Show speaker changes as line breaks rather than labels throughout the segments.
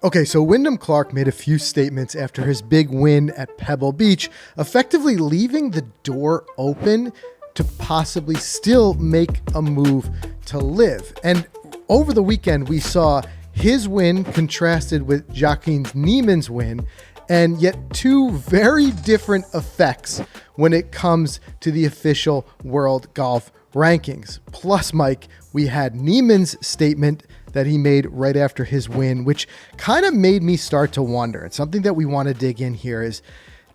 Okay, so Wyndham Clark made a few statements after his big win at Pebble Beach, effectively leaving the door open to possibly still make a move to LIV. And over the weekend, we saw his win contrasted with Joaquin's Niemann's win, and yet two very different effects when it comes to the official world golf rankings. Plus, Mike, we had Niemann's statement that he made right after his win, which kind of made me start to wonder. And something that we want to dig in here is,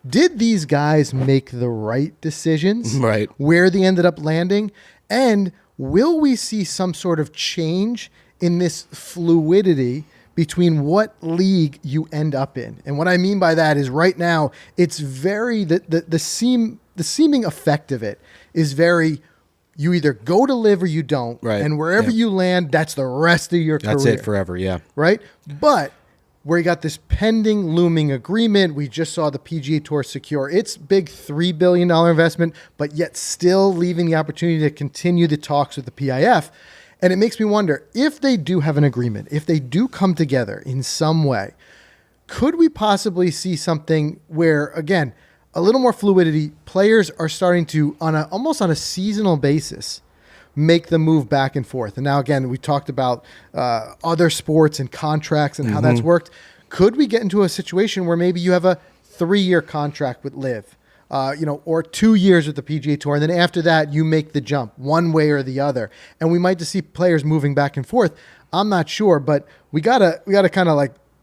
did these guys make the right decisions?
Right.
Where they ended up landing? And will we see some sort of change in this fluidity between what league you end up in? And what I mean by that is right now, it's very, the seeming effect of it is very, you either go to LIV or you don't.
Right.
And wherever you land, that's the rest of your career.
That's it forever, yeah.
Right? But where you got this pending, looming agreement, we just saw the PGA Tour secure its big $3 billion investment, but yet still leaving the opportunity to continue the talks with the PIF. And it makes me wonder, if they do have an agreement, if they do come together in some way, could we possibly see something where, again, a little more fluidity, players are starting to, almost on a seasonal basis, make the move back and forth? And now, again, we talked about other sports and contracts and how that's worked. Could we get into a situation where maybe you have a 3-year contract with LIV, or 2 years with the PGA Tour, and then after that, you make the jump one way or the other, and we might just see players moving back and forth? I'm not sure, but we gotta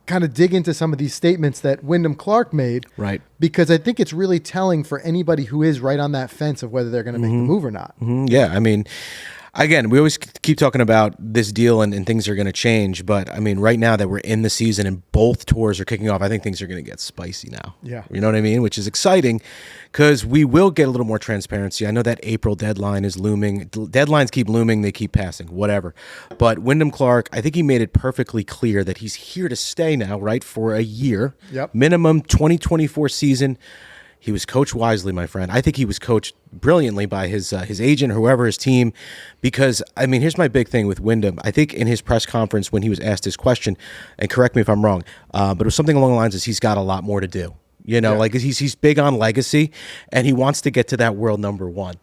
kind of dig into some of these statements that Wyndham Clark made,
right?
Because I think it's really telling for anybody who is right on that fence of whether they're going to make the move or not.
Yeah, I mean, again, we always keep talking about this deal and things are going to change, but I mean, right now that we're in the season and both tours are kicking off, I think things are going to get spicy now.
Yeah.
You know what I mean? Which is exciting because we will get a little more transparency. I know that April deadline is looming. Deadlines keep looming. They keep passing, whatever. But Wyndham Clark, I think he made it perfectly clear that he's here to stay now, right, for a year.
Yep.
Minimum 2024 season. He was coached wisely, my friend. I think he was coached brilliantly by his agent, whoever, his team, because, I mean, here's my big thing with Wyndham. I think in his press conference when he was asked his question, and correct me if I'm wrong, but it was something along the lines of he's got a lot more to do. Like he's big on legacy, and he wants to get to that world number one.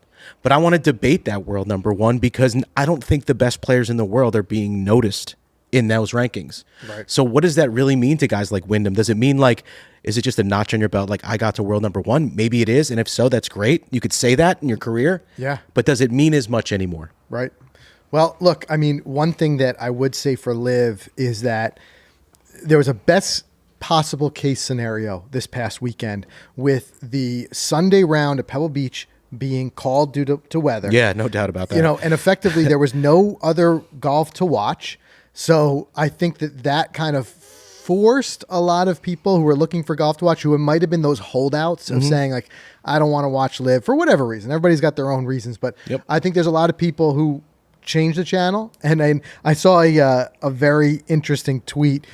But I want to debate that world number one because I don't think the best players in the world are being noticed in those rankings.
Right.
So what does that really mean to guys like Wyndham? Does it mean is it just a notch on your belt? Like, I got to world number one? Maybe it is. And if so, that's great. You could say that in your career.
Yeah.
But does it mean as much anymore?
Right. Well, look, I mean, one thing that I would say for LIV is that there was a best possible case scenario this past weekend with the Sunday round at Pebble Beach being called due to weather.
Yeah, no doubt about that.
And effectively there was no other golf to watch. So I think that kind of forced a lot of people who were looking for golf to watch, who might have been those holdouts of saying, like, I don't want to watch LIV for whatever reason. Everybody's got their own reasons. But I think there's a lot of people who changed the channel. And I saw a very interesting tweet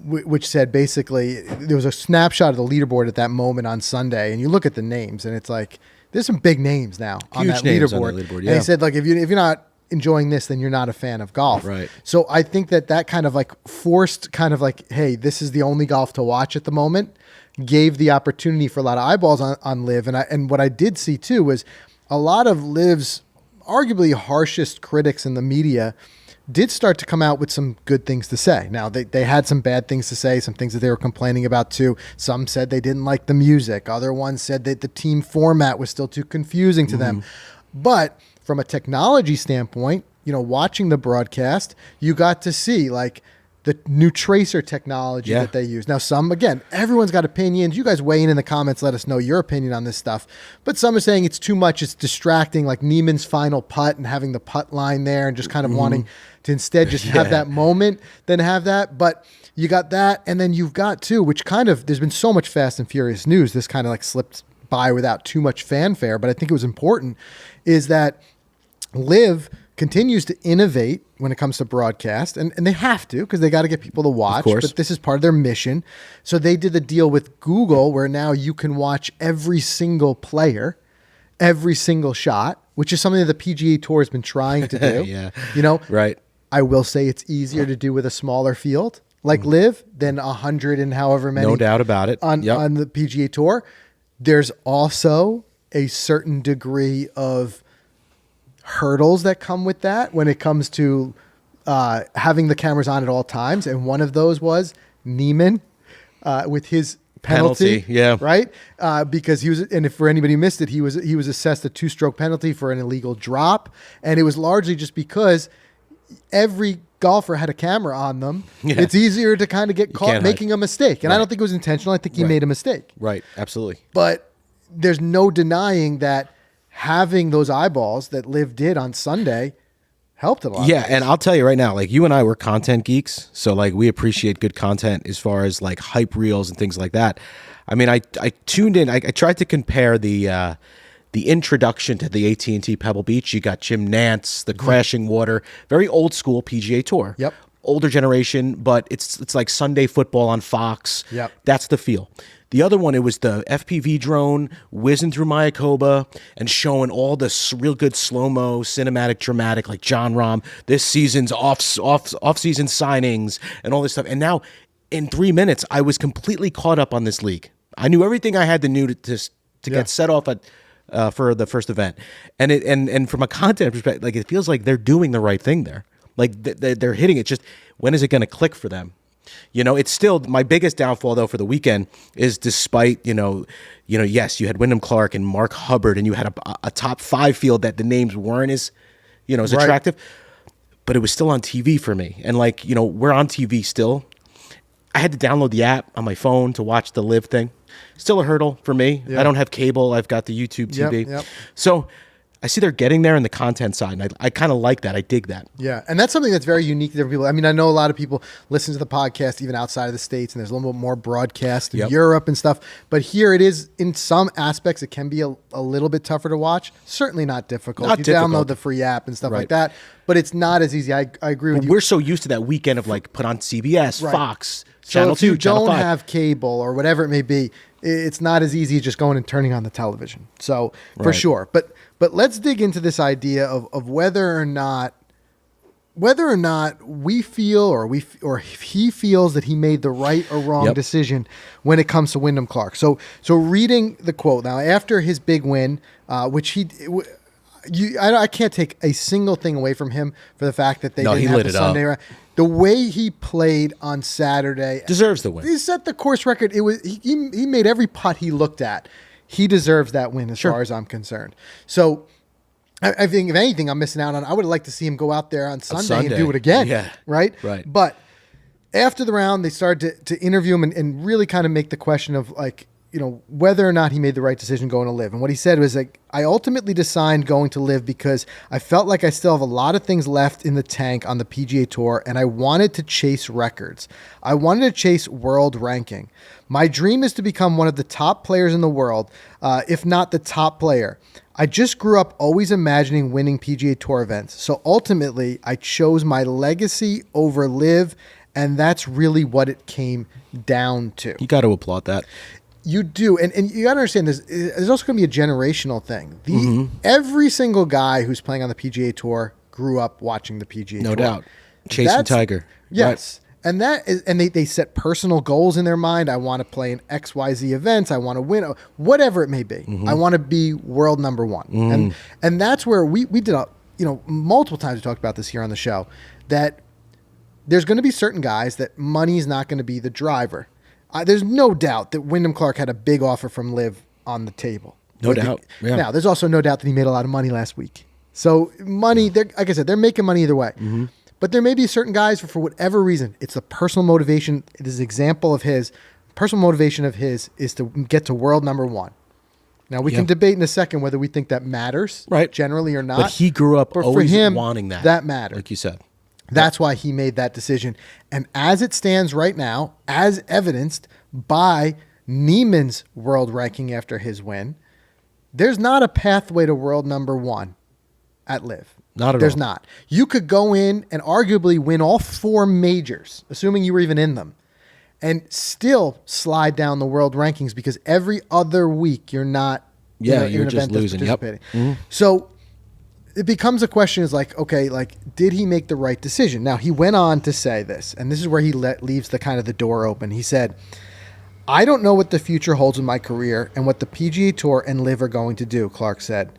which said basically there was a snapshot of the leaderboard at that moment on Sunday. And you look at the names and it's like, there's some big names now on that leaderboard. And he said, like, if you're not enjoying this, then you're not a fan of golf.
Right.
So I think that kind of like forced kind of like, hey, this is the only golf to watch at the moment, gave the opportunity for a lot of eyeballs on LIV. And what I did see too was a lot of LIV's arguably harshest critics in the media did start to come out with some good things to say. Now, they had some bad things to say, some things that they were complaining about too. Some said they didn't like the music. Other ones said that the team format was still too confusing to them. But from a technology standpoint, watching the broadcast, you got to see like the new tracer technology that they use. Now, everyone's got opinions. You guys weigh in the comments, let us know your opinion on this stuff. But some are saying it's too much, it's distracting, like Niemann's final putt and having the putt line there and just kind of wanting to instead just have that moment than have that. But you got that, and then you've got too, which kind of, there's been so much Fast and Furious news, this kind of like slipped by without too much fanfare, but I think it was important, is that LIV continues to innovate when it comes to broadcast, and they have to because they got to get people to watch, but this is part of their mission. So they did the deal with Google where now you can watch every single player, every single shot, which is something that the PGA Tour has been trying to do.
Right.
I will say it's easier to do with a smaller field. like Liv than 100 and however many.
No doubt about it.
On the PGA Tour. There's also a certain degree of hurdles that come with that when it comes to having the cameras on at all times. And one of those was Niemann with his penalty,
yeah,
right? Because he was, and if for anybody who missed it, he was assessed a 2-stroke penalty for an illegal drop, and it was largely just because every golfer had a camera on them. Yeah. It's easier to kind of get caught making a mistake, and I don't think it was intentional. I think he made a mistake.
Right, absolutely.
But there's no denying that having those eyeballs that Liv did on Sunday helped a lot.
Yeah, and I'll tell you right now, like you and I were content geeks, so like we appreciate good content as far as like hype reels and things like that. I mean, I tuned in. I tried to compare the introduction to the AT&T Pebble Beach. You got Jim Nantz, the Crashing Water, very old school PGA Tour.
Yep.
Older generation, but it's like Sunday football on Fox.
Yep.
That's the feel. The other one, it was the FPV drone whizzing through Mayakoba and showing all this real good slow-mo, cinematic, dramatic, like John Rahm, this season's off-season signings and all this stuff. And now, in 3 minutes, I was completely caught up on this league. I knew everything I had to know to get set off at for the first event. And from a content perspective, like it feels like they're doing the right thing there. Like they're hitting it. Just when is it going to click for them? You know, it's still my biggest downfall though for the weekend is despite, yes, you had Wyndham Clark and Mark Hubbard and you had a top 5 field that the names weren't as attractive, but it was still on TV for me. And like, we're on TV still. I had to download the app on my phone to watch the Liv thing. Still a hurdle for me. Yep. I don't have cable. I've got the YouTube TV.
Yep.
So I see they're getting there in the content side, and I kind of like that. I dig that.
Yeah, and that's something that's very unique to different people. I mean, I know a lot of people listen to the podcast even outside of the States, and there's a little bit more broadcast in Europe and stuff. But here it is, in some aspects, it can be a little bit tougher to watch. Certainly not difficult. You download the free app and stuff like that, but it's not as easy. I agree with you.
We're so used to that weekend of like put on CBS, Fox, Channel 2,
if you
Channel 5.
don't have cable or whatever it may be, it's not as easy as just going and turning on the television. So for sure. But let's dig into this idea of whether or not we feel or if he feels that he made the right or wrong decision when it comes to Wyndham Clark. So reading the quote now after his big win, which I can't take a single thing away from him for the fact that they didn't have the Sunday round. The way he played on Saturday
deserves the win.
He set the course record. It was he made every putt he looked at. He deserves that win as far as I'm concerned. So I think if anything I'm missing out on, I would have liked to see him go out there on Sunday and do it again. Yeah. Right. But after the round, they started to interview him and really kind of make the question of like, whether or not he made the right decision going to Liv. And what he said was like, I ultimately decided going to Liv because I felt like I still have a lot of things left in the tank on the PGA Tour, and I wanted to chase records. I wanted to chase world ranking. My dream is to become one of the top players in the world, if not the top player. I just grew up always imagining winning PGA Tour events. So ultimately, I chose my legacy over Liv, and that's really what it came down to.
You got to applaud that.
You do, and you got to understand there's also going to be a generational thing. Every single guy who's playing on the PGA Tour grew up watching the PGA Tour.
No doubt. Chasing Tiger.
Yes. Right. And that is, and they set personal goals in their mind. I want to play in XYZ events. I want to win, whatever it may be. I want to be world number one. And that's where we did, multiple times we talked about this here on the show, that there's going to be certain guys that money is not going to be the driver. There's no doubt that Wyndham Clark had a big offer from Liv on the table.
No doubt. Yeah.
Now, there's also no doubt that he made a lot of money last week. So money, like I said, they're making money either way. But there may be certain guys for whatever reason, it's a personal motivation. It is an example of his. Personal motivation of his is to get to world number one. Now, we can debate in a second whether we think that matters generally or not.
But he grew up always wanting that.
That mattered.
Like you said.
That's why he made that decision. And as it stands right now, as evidenced by Niemann's world ranking after his win, there's not a pathway to world number one at LIV.
Not at all.
There's not. You could go in and arguably win all 4 majors, assuming you were even in them, and still slide down the world rankings because every other week you're not
you're just losing.
So it becomes a question is like, okay, like, did he make the right decision? Now, he went on to say this, and this is where he leaves the kind of the door open. He said, I don't know what the future holds in my career and what the PGA Tour and LIV are going to do, Clark said.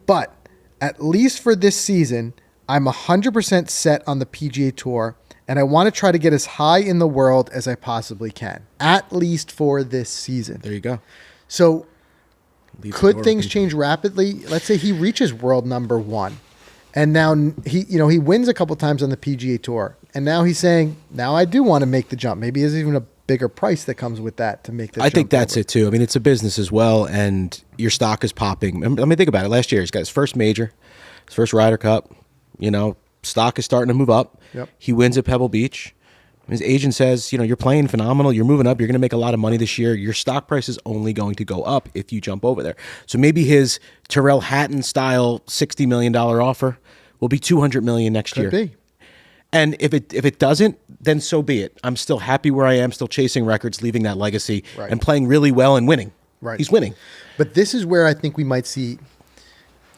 But at least for this season, I'm 100% set on the PGA Tour, and I want to try to get as high in the world as I possibly can, at least for this season.
There you go.
So could things change rapidly? Let's say he reaches world number 1, and now he wins a couple times on the PGA Tour, and now he's saying, now I do want to make the jump. Maybe there's even a bigger price that comes with that to make the jump.
I think that's it too. I mean, it's a business as well, and your stock is popping. I mean, think about it. Last year, he's got his first major, his first Ryder Cup. Stock is starting to move up.
Yep.
He wins at Pebble Beach. His agent says, you're playing phenomenal. You're moving up. You're going to make a lot of money this year. Your stock price is only going to go up if you jump over there. So maybe his Terrell Hatton style $60 million offer will be $200 million next year.
Could be.
And if it doesn't, then so be it. I'm still happy where I am, still chasing records, leaving that legacy,
Right.
and playing really well and winning.
Right.
He's winning.
But this is where I think we might see,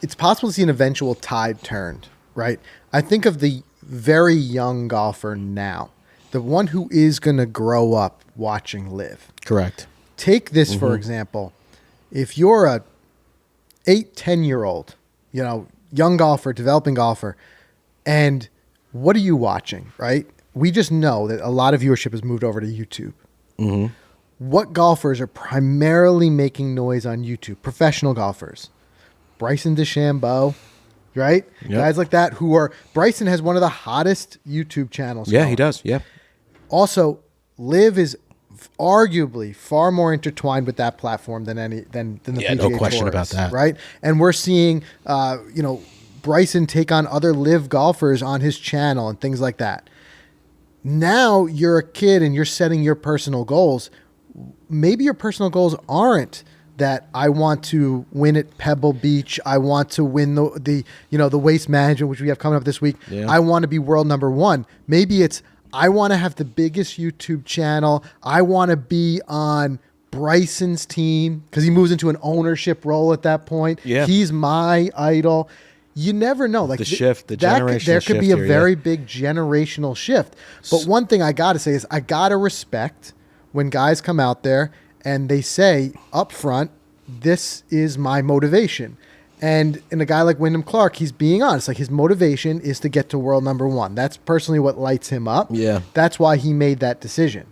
it's possible to see an eventual tide turned, right? I think of the very young golfer now, the one who is going to grow up watching LIV.
Correct.
Take this, for example. If you're a 8-10-year-old, young golfer, developing golfer, and what are you watching, right? We just know that a lot of viewership has moved over to YouTube.
Mm-hmm.
What golfers are primarily making noise on YouTube? Professional golfers. Bryson DeChambeau, right?
Yep.
Guys like that who are... Bryson has one of the hottest YouTube channels.
Yeah,
going.
he does. Yeah.
Also, LIV is arguably far more intertwined with that platform than the PGA
no question
Tour
about
is,
that.
right? And we're seeing, Bryson take on other LIV golfers on his channel and things like that. Now you're a kid and you're setting your personal goals. Maybe your personal goals aren't that I want to win at Pebble Beach. I want to win the waste management, which we have coming up this week.
Yeah.
I want to be world number 1. Maybe it's I want to have the biggest YouTube channel. I want to be on Bryson's team because he moves into an ownership role at that point.
Yeah.
He's my idol. You never know. Like
The generational
there could be
shift
a
here,
very big generational shift. But one thing I got to say is I got to respect when guys come out there and they say up front, this is my motivation. And in a guy like Wyndham Clark, he's being honest. Like his motivation is to get to world number 1. That's personally what lights him up.
Yeah.
That's why he made that decision.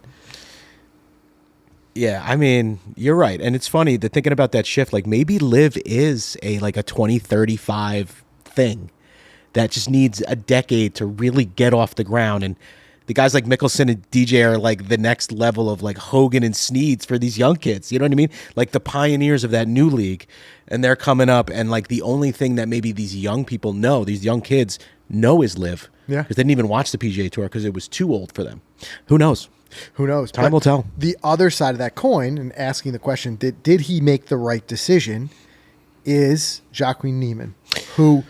Yeah, I mean, you're right. And it's funny that thinking about that shift, like maybe LIV is a 2035 thing that just needs a decade to really get off the ground. And the guys like Mickelson and DJ are like the next level of like Hogan and Sneeds for these young kids. You know what I mean? Like the pioneers of that new league. And they're coming up, and like the only thing that maybe these young people know, these young kids know is LIV.
Yeah.
Because they didn't even watch the PGA Tour because it was too old for them. Who knows?
Who knows?
Time will tell.
The other side of that coin, and asking the question, did he make the right decision, is Joaquin Niemann, who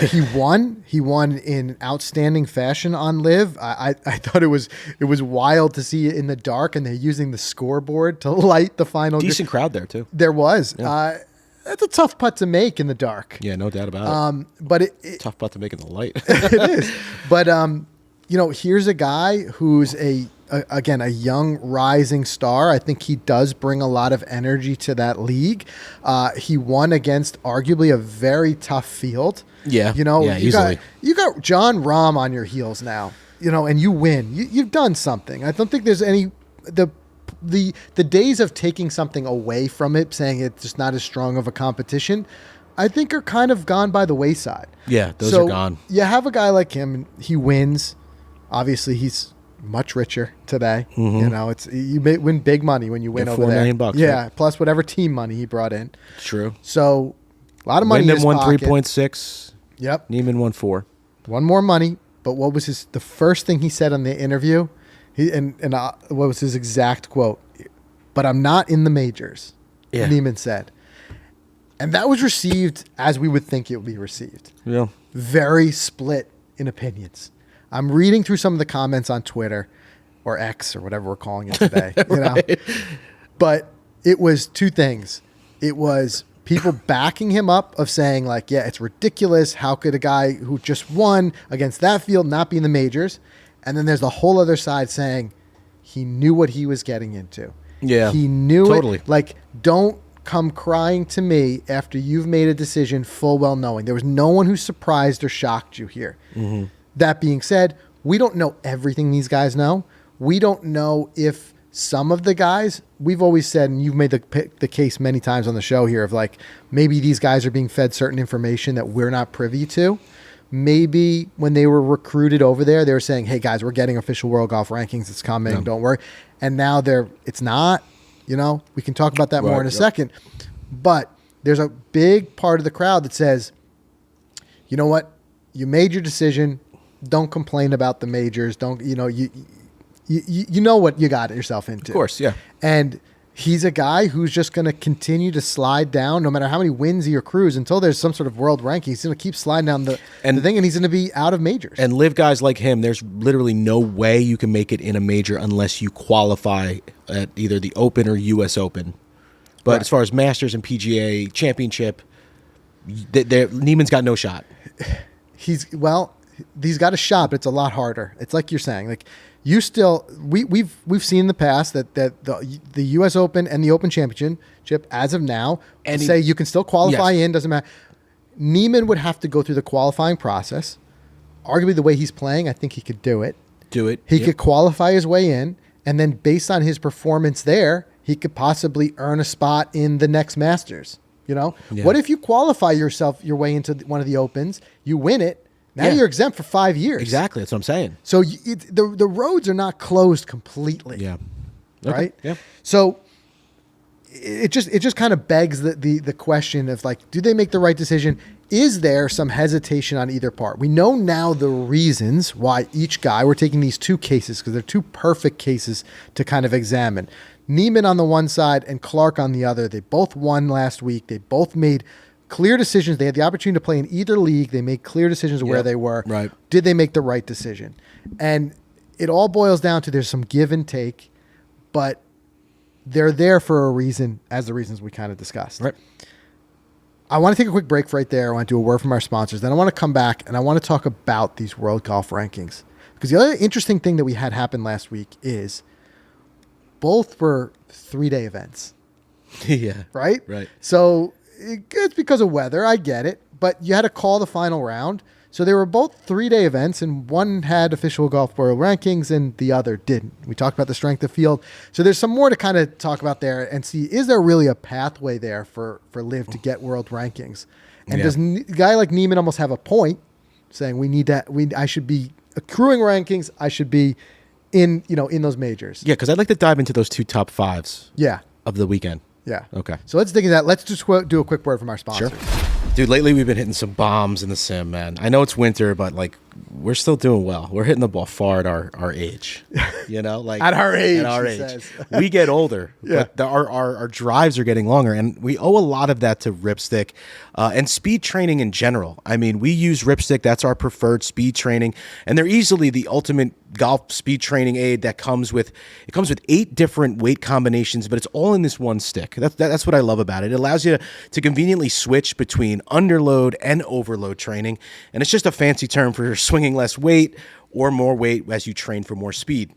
he won. He won in outstanding fashion on LIV. I thought it was wild to see it in the dark, and they're using the scoreboard to light the final.
Decent crowd there, too.
There was.
Yeah.
That's a tough putt to make in the dark.
Yeah, no doubt about it.
But
Tough putt to make in the light.
it is. But here's a guy who's a young rising star. I think he does bring a lot of energy to that league. He won against arguably a very tough field.
Yeah.
Easily. You got John Rahm on your heels now. And you win. You've done something. I don't think there's any the days of taking something away from it, saying it's just not as strong of a competition, I think are kind of gone by the wayside.
Yeah, those are gone.
You have a guy like him, and he wins. Obviously, he's much richer today.
Mm-hmm.
You may win big money when you win over
$4
there.
million bucks,
yeah,
right?
plus whatever team money he brought in.
True.
So a lot of money.
Wyndham
in his
won
pocket.
3.6.
Yep.
Niemann won 4.
One more money. But what was the first thing he said on the interview? What was his exact quote? But I'm not in the majors.
Yeah.
Niemann said. And that was received as we would think it would be received.
Yeah.
Very split in opinions. I'm reading through some of the comments on Twitter or X or whatever we're calling it today.
Right.
But it was two things. It was people backing him up of saying like, yeah, it's ridiculous. How could a guy who just won against that field not be in the majors? And then there's the whole other side saying he knew what he was getting into.
Yeah,
he knew
totally.
it. Like, don't come crying to me after you've made a decision full well knowing. There was no one who surprised or shocked you here. Mm-hmm. That being said, we don't know everything these guys know. We don't know if some of the guys, we've always said, and you've made the case many times on the show here of like, maybe these guys are being fed certain information that we're not privy to. Maybe when they were recruited over there, they were saying, hey guys, we're getting official World Golf Rankings. It's coming. Don't worry. And now it's not. You know, we can talk about that more in a second. But there's a big part of the crowd that says, you know what? You made your decision. Don't complain about the majors. Don't, you know what you got yourself into.
Of course, yeah.
And he's a guy who's just going to continue to slide down no matter how many wins he accrues until there's some sort of world ranking. He's going to keep sliding down the thing, and he's going to be out of majors.
And live guys like him, there's literally no way you can make it in a major unless you qualify at either the Open or U.S. Open. But as far as Masters and PGA Championship, Niemann's got no shot.
He's got a shot, but it's a lot harder. It's like you're saying, like you still we've seen in the past that the U.S. Open and the Open Championship as of now say you can still qualify in, doesn't matter. Niemann would have to go through the qualifying process. Arguably, the way he's playing, I think he could do it. He could qualify his way in, and then based on his performance there, he could possibly earn a spot in the next Masters. You know, what if you qualify your way into one of the Opens, you win it? Now you're exempt for 5 years.
Exactly. That's what I'm saying.
So the roads are not closed completely.
Yeah.
Right?
Yeah.
So it just kind of begs the question of like, do they make the right decision? Is there some hesitation on either part? We know now the reasons why each guy, we're taking these two cases because they're two perfect cases to kind of examine. Niemann on the one side and Clark on the other. They both won last week. They both made clear decisions. They had the opportunity to play in either league. They made clear decisions of where they were.
Right.
Did they make the right decision? And it all boils down to there's some give and take, but they're there for a reason, as the reasons we kind of discussed.
Right.
I want to take a quick break right there. I want to do a word from our sponsors. Then I want to come back and I want to talk about these World Golf Rankings. Because the other interesting thing that we had happen last week is both were 3-day events.
Yeah.
Right?
Right.
So it's because of weather. I get it. But you had to call the final round. So they were both 3-day events, and one had official Golf World Rankings and the other didn't. We talked about the strength of field. So there's some more to kind of talk about there and see, is there really a pathway there for LIV to get world rankings? And does a guy like Niemann almost have a point saying I should be accruing rankings, I should be in those majors?
Yeah, because I'd like to dive into those two top fives of the weekend.
Yeah.
Okay.
So let's dig into that. Let's just do a quick word from our sponsors.
Sure. Dude, lately we've been hitting some bombs in the sim, man. I know it's winter, but like we're still doing well. We're hitting the ball far at our age. You know, like
at our age.
We get older, but our drives are getting longer, and we owe a lot of that to Ripstick and speed training in general. I mean, we use Ripstick. That's our preferred speed training, and they're easily the ultimate golf speed training aid that comes with 8 different weight combinations, but it's all in this one stick. That's what I love about it. It allows you to conveniently switch between underload and overload training, and it's just a fancy term for swinging less weight or more weight as you train for more speed.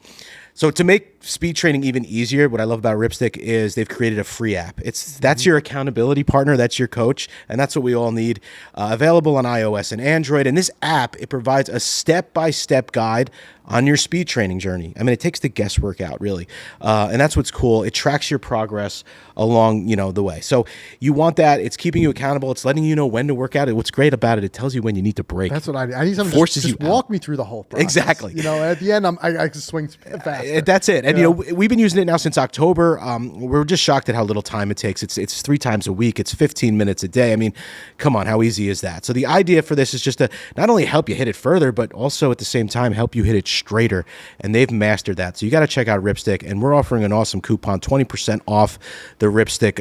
So to make speed training even easier, what I love about Ripstick is they've created a free app. That's your accountability partner, that's your coach, and that's what we all need. Available on iOS and Android. And this app, it provides a step-by-step guide on your speed training journey. I mean, it takes the guesswork out, really. And that's what's cool. It tracks your progress along, the way. So you want that. It's keeping you accountable. It's letting you know when to work out. What's great about it, it tells you when you need to break.
That's what I need. I need someone just walk me through the whole process.
Exactly.
At the end, I can swing faster.
That's it. And, we've been using it now since October. We're just shocked at how little time it takes. It's 3 times a week. It's 15 minutes a day. I mean, come on, how easy is that? So the idea for this is just to not only help you hit it further, but also at the same time help you hit it straighter. And they've mastered that. So you got to check out Ripstick. And we're offering an awesome coupon, 20% off the Ripstick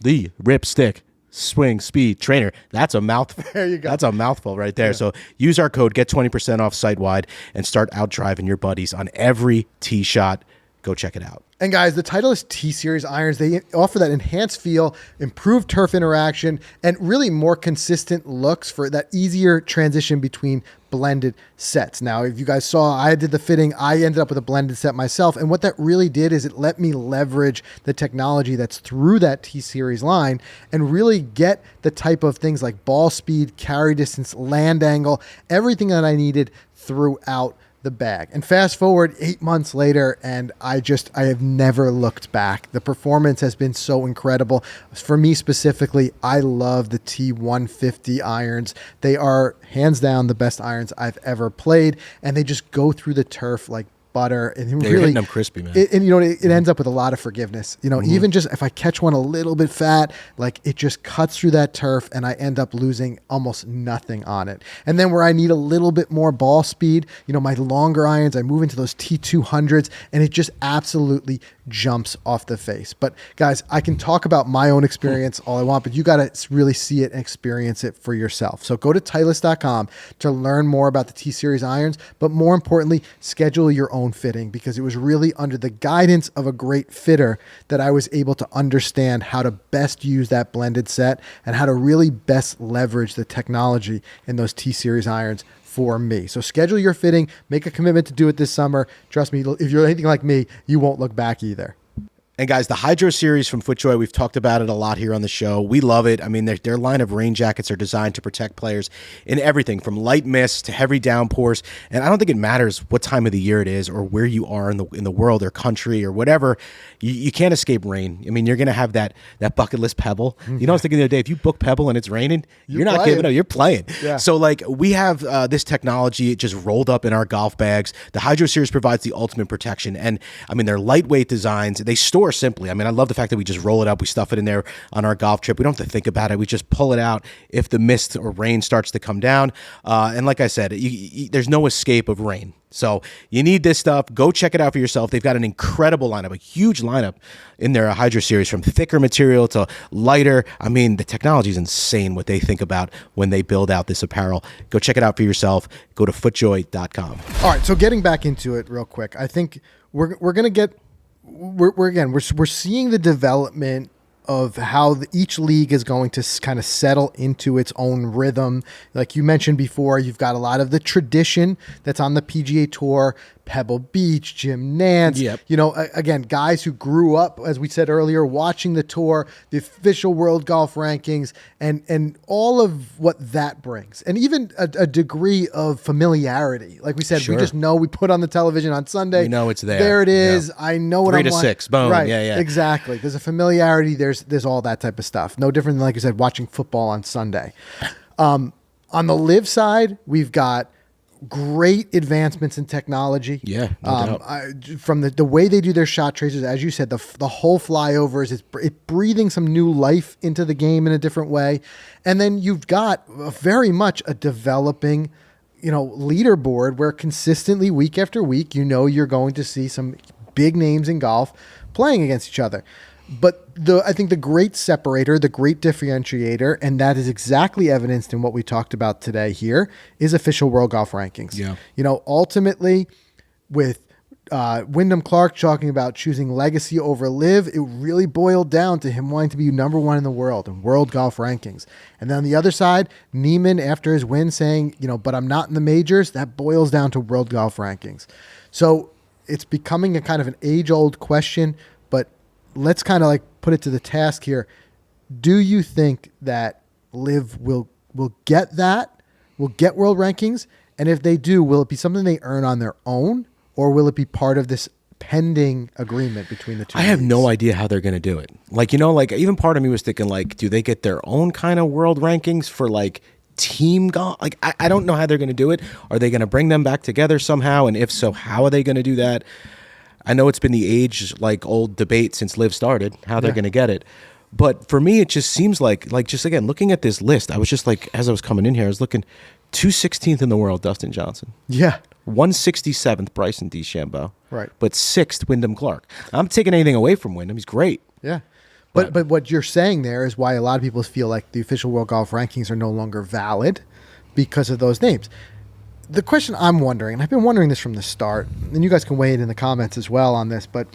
the Ripstick Swing Speed Trainer. That's a mouthful.
There you go.
That's a mouthful right there. Yeah. So use our code, get 20% off site-wide, and start out driving your buddies on every tee shot go check it out.
And guys, the Titleist T-Series irons, they offer that enhanced feel, improved turf interaction, and really more consistent looks for that easier transition between blended sets. Now, if you guys saw, I did the fitting. I ended up with a blended set myself. And what that really did is it let me leverage the technology that's through that T-Series line and really get the type of things like ball speed, carry distance, land angle, everything that I needed throughout the bag. And fast forward 8 months later, and I have never looked back. The performance has been so incredible. For me specifically, I love the T150 irons. They are hands down the best irons I've ever played, and they just go through the turf like butter, and
They're hitting them crispy, man.
And it ends up with a lot of forgiveness. Even just if I catch one a little bit fat, like it just cuts through that turf, and I end up losing almost nothing on it. And then where I need a little bit more ball speed, my longer irons, I move into those T200s, and it just absolutely jumps off the face. But guys, I can talk about my own experience all I want, but you got to really see it and experience it for yourself. So go to Titleist.com to learn more about the T-Series irons, but more importantly, schedule your own fitting, because it was really under the guidance of a great fitter that I was able to understand how to best use that blended set and how to really best leverage the technology in those T-Series irons for me. So schedule your fitting, make a commitment to do it this summer. Trust me, if you're anything like me, you won't look back either.
And guys, the Hydro Series from FootJoy, we've talked about it a lot here on the show. We love it. I mean, their line of rain jackets are designed to protect players in everything from light mist to heavy downpours. And I don't think it matters what time of the year it is or where you are in the world or country or whatever. You can't escape rain. I mean, you're going to have that bucket list Pebble. I was thinking the other day, if you book Pebble and it's raining, you're not giving up. You're playing.
Yeah.
So we have this technology just rolled up in our golf bags. The Hydro Series provides the ultimate protection. And I mean, they're lightweight designs. They store simply. I mean, I love the fact that we just roll it up. We stuff it in there on our golf trip. We don't have to think about it. We just pull it out if the mist or rain starts to come down. And like I said, there's no escape of rain. So you need this stuff. Go check it out for yourself. They've got an incredible lineup, a huge lineup in their Hydro Series, from thicker material to lighter. I mean, the technology is insane what they think about when they build out this apparel. Go check it out for yourself. Go to footjoy.com.
All right, so getting back into it real quick, I think we're going to get we're seeing the development of how each league is going to kind of settle into its own rhythm. Like you mentioned before, you've got a lot of the tradition that's on the PGA Tour, Pebble Beach, Jim Nance.
Yep.
Again, guys who grew up, as we said earlier, watching the tour, the official world golf rankings, and all of what that brings. And even a degree of familiarity. Like we said,
Sure.
we just know we put on the television on Sunday.
We know it's there.
There it is.
Yeah.
I know what
3
I'm
to
watching.
6. Boom.
Right.
Yeah.
Exactly. There's a familiarity. There's all that type of stuff. No different than, like you said, watching football on Sunday. On the LIV side, we've got great advancements in technology.
Yeah, no doubt.
From the way they do their shot tracers, as you said, the whole flyovers, it's breathing some new life into the game in a different way. And then you've got very much a developing, leaderboard where consistently week after week, you're going to see some big names in golf playing against each other. But I think the great separator, the great differentiator, and that is exactly evidenced in what we talked about today here, is official world golf rankings.
Yeah.
Ultimately, with Wyndham Clark talking about choosing legacy over LIV, it really boiled down to him wanting to be number one in the world in world golf rankings. And then on the other side, Niemann, after his win, saying, but I'm not in the majors, that boils down to world golf rankings. So it's becoming a kind of an age-old question, but let's kind of put it to the task here. Do you think that LIV will get that, will get world rankings? And if they do, will it be something they earn on their own, or will it be part of this pending agreement between the two?
I have no idea how they're going to do it. Even part of me was thinking, do they get their own kind of world rankings for team golf? I don't know how they're going to do it. Are they going to bring them back together somehow? And if so, how are they going to do that? I know it's been the age-old debate since LIV started, how they're going to get it. But for me, it just seems just again, looking at this list, I was just as I was coming in here, I was looking 216th in the world, Dustin Johnson.
Yeah.
167th, Bryson DeChambeau.
Right.
But 6th, Wyndham Clark. I'm taking anything away from Wyndham. He's great.
Yeah. But what you're saying there is why a lot of people feel like the official world golf rankings are no longer valid because of those names. the question I'm wondering, and I've been wondering this from the start, and you guys can weigh in the comments as well on this, but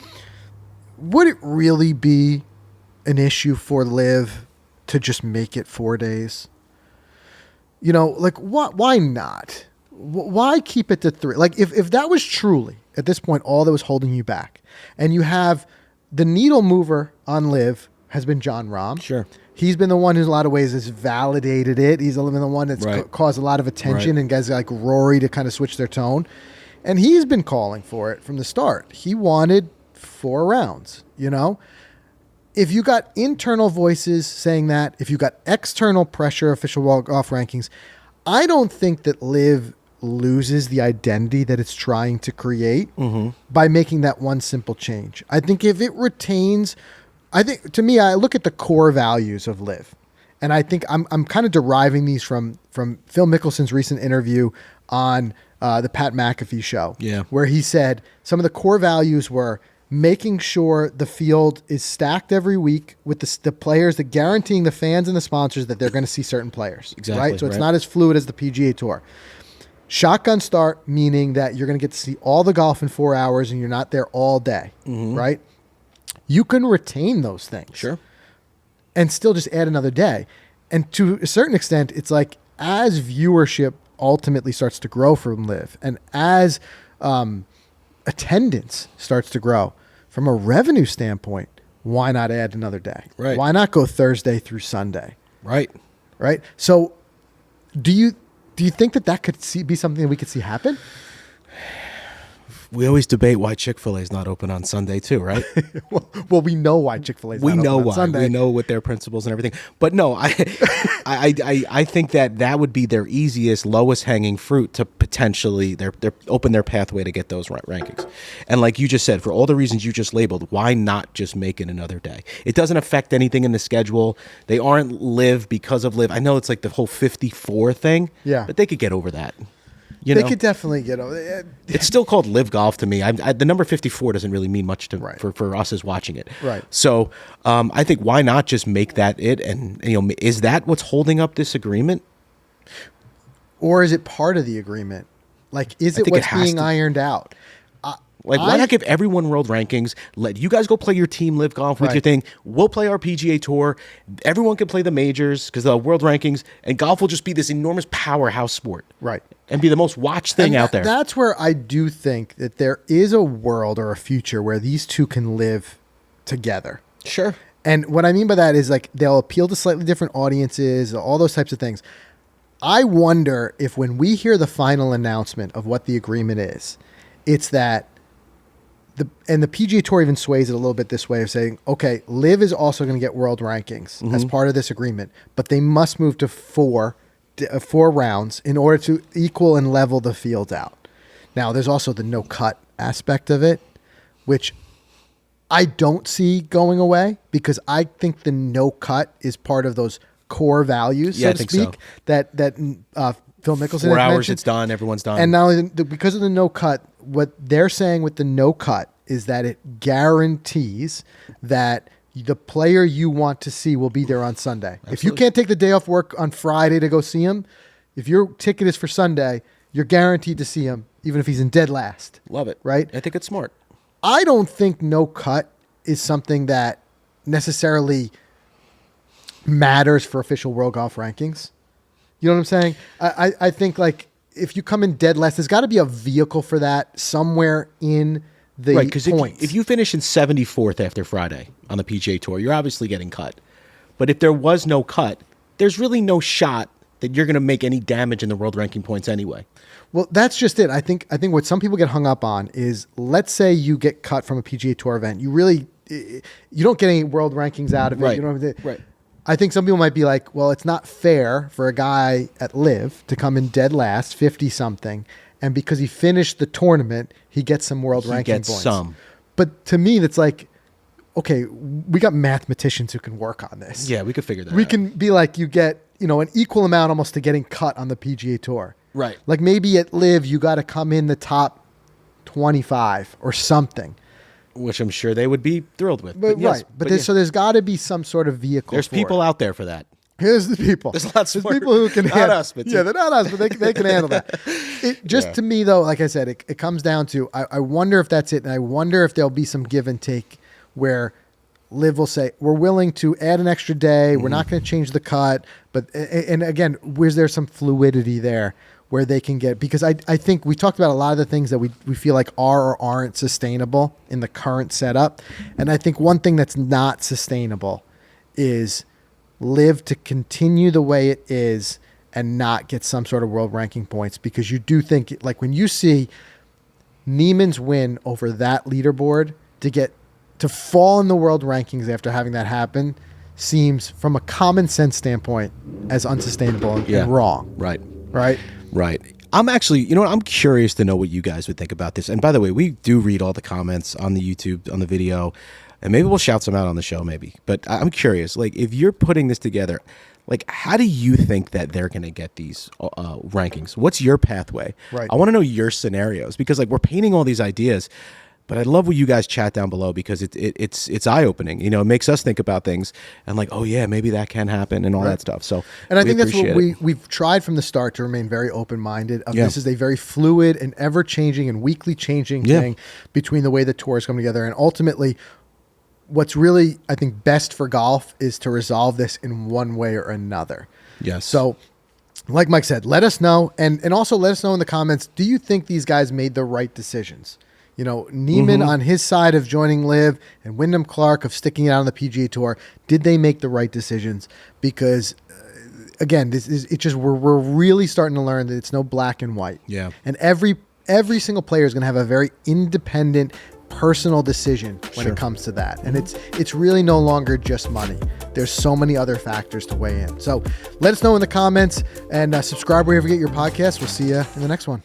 would it really be an issue for LIV to just make it 4 days? You know, like why not? Why keep it to 3? Like if that was truly at this point all that was holding you back, and you have the needle mover on LIV has been Jon Rahm.
Sure.
He's been the one who, in a lot of ways, has validated it. He's been the one that's caused a lot of attention, and guys like Rory to kind of switch their tone. And he's been calling for it from the start. He wanted 4 rounds, you know? If you got internal voices saying that, if you got external pressure, official golf rankings, I don't think that LIV loses the identity that it's trying to create by making that one simple change. I think if it retains... to me, I look at the core values of LIV, and I think I'm kind of deriving these from Phil Mickelson's recent interview on the Pat McAfee show, where he said some of the core values were making sure the field is stacked every week with the players, that guaranteeing the fans and the sponsors that they're going to see certain players, right? So it's not as fluid as the PGA Tour. Shotgun start, meaning that you're going to get to see all the golf in 4 hours and you're not there all day, right? You can retain those things.
Sure.
And still just add another day. And to a certain extent, it's like as viewership ultimately starts to grow from LIV, and as attendance starts to grow from a revenue standpoint, why not add another day?
Right.
Why not go Thursday through Sunday?
Right.
Right. So do you think that could be something that we could see happen?
We always debate why ChickfilA is not open on Sunday too, right?
well, we know why ChickfilA is not open on Sunday.
We know what their principles and everything. But no, I think that would be their easiest, lowest hanging fruit to potentially they're open their pathway to get those rankings. And like you just said, for all the reasons you just labeled, why not just make it another day? It doesn't affect anything in the schedule. They aren't LIV because of LIV. I know it's like the whole 54 thing.
Yeah.
But they could get over that.
They could definitely get over it.
It's still called LIV Golf to me. The number 54 doesn't really mean much to for us as watching it.
Right.
So I think why not just make that it? And is that what's holding up this agreement?
Or is it part of the agreement? Like, is it what's being ironed out?
Why not give everyone world rankings? Let you guys go play your team LIV Golf with your thing. We'll play our PGA Tour. Everyone can play the majors because the world rankings, and golf will just be this enormous powerhouse sport.
Right.
And be the most watched thing out there.
That's where I do think that there is a world or a future where these two can live together.
Sure.
And what I mean by that is like they'll appeal to slightly different audiences, all those types of things. I wonder if when we hear the final announcement of what the agreement is, it's that the PGA Tour even sways it a little bit this way of saying, okay, LIV is also going to get world rankings as part of this agreement, but they must move to 4 rounds in order to equal and level the field out. Now, there's also the no cut aspect of it, which I don't see going away because I think the no cut is part of those core values, so to speak, so. that Phil Mickelson
4 hours,
mentioned.
it's done, everyone's done.
And now because of the no cut, what they're saying with the no cut is that it guarantees that the player you want to see will be there on Sunday. Absolutely. If you can't take the day off work on Friday to go see him, if your ticket is for Sunday, you're guaranteed to see him, even if he's in dead last.
Love it.
Right?
I think it's smart.
I don't think no cut is something that necessarily matters for official world golf rankings. You know what I'm saying? I think like if you come in dead last, there's got to be a vehicle for that somewhere in the points.
If you finish in 74th after Friday on the PGA Tour, you're obviously getting cut. But if there was no cut, there's really no shot that you're going to make any damage in the world ranking points anyway.
Well, that's just it. I think what some people get hung up on is, let's say you get cut from a PGA Tour event. You don't get any world rankings out of it.
Right.
You know,
right.
I think some people might be like, well, it's not fair for a guy at LIV to come in dead last, 50-something, and because he finished the tournament, he gets some world ranking points.
Some.
But to me, that's like, okay, we got mathematicians who can work on this.
Yeah, we could figure that out.
We can be like, you get, an equal amount almost to getting cut on the PGA Tour.
Right.
Like maybe at LIV, you got to come in the top 25 or something.
Which I'm sure they would be thrilled with.
So there's got to be some sort of vehicle.
There's people out there for that.
Here's the people.
There's lots
There's
more.
people who can
Not
handle
us, but
yeah, they're not us, but they can handle that. It just
Yeah.
to me though, like I said, it comes down to I wonder if that's it, and I wonder if there'll be some give and take where Liv will say we're willing to add an extra day, we're not going to change the cut, but and again, where's there some fluidity there where they can get, because I think we talked about a lot of the things that we feel like are or aren't sustainable in the current setup, and I think one thing that's not sustainable is Liv to continue the way it is and not get some sort of world ranking points, because you do think, like when you see Niemann's win over that leaderboard, to fall in the world rankings after having that happen seems, from a common sense standpoint, as unsustainable and wrong.
Right. I'm actually, you know what? I'm curious to know what you guys would think about this. And by the way, we do read all the comments on the YouTube, on the video, and maybe we'll shout some out on the show maybe. But I'm curious, like if you're putting this together, like how do you think that they're going to get these rankings? What's your pathway?
Right.
I want to know your scenarios, because like we're painting all these ideas, but I love what you guys chat down below, because it's eye-opening. You know, it makes us think about things and like, oh yeah, maybe that can happen and all that stuff. So,
and I think that's
appreciate
what
it.
we've tried from the start to remain very open-minded.
Yeah.
This is a very fluid and ever-changing and weekly changing thing between the way the tours come together. And ultimately, what's really, I think, best for golf is to resolve this in one way or another.
Yes.
So, like Mike said, let us know. And also let us know in the comments, do you think these guys made the right decisions? You know, Niemann on his side of joining Liv and Wyndham Clark of sticking it out on the PGA Tour, did they make the right decisions? Because, again, we're really starting to learn that it's no black and white.
Yeah.
And every single player is going to have a very independent, personal decision when it comes to that. And it's really no longer just money. There's so many other factors to weigh in. So let us know in the comments, and subscribe wherever you get your podcasts. We'll see you in the next one.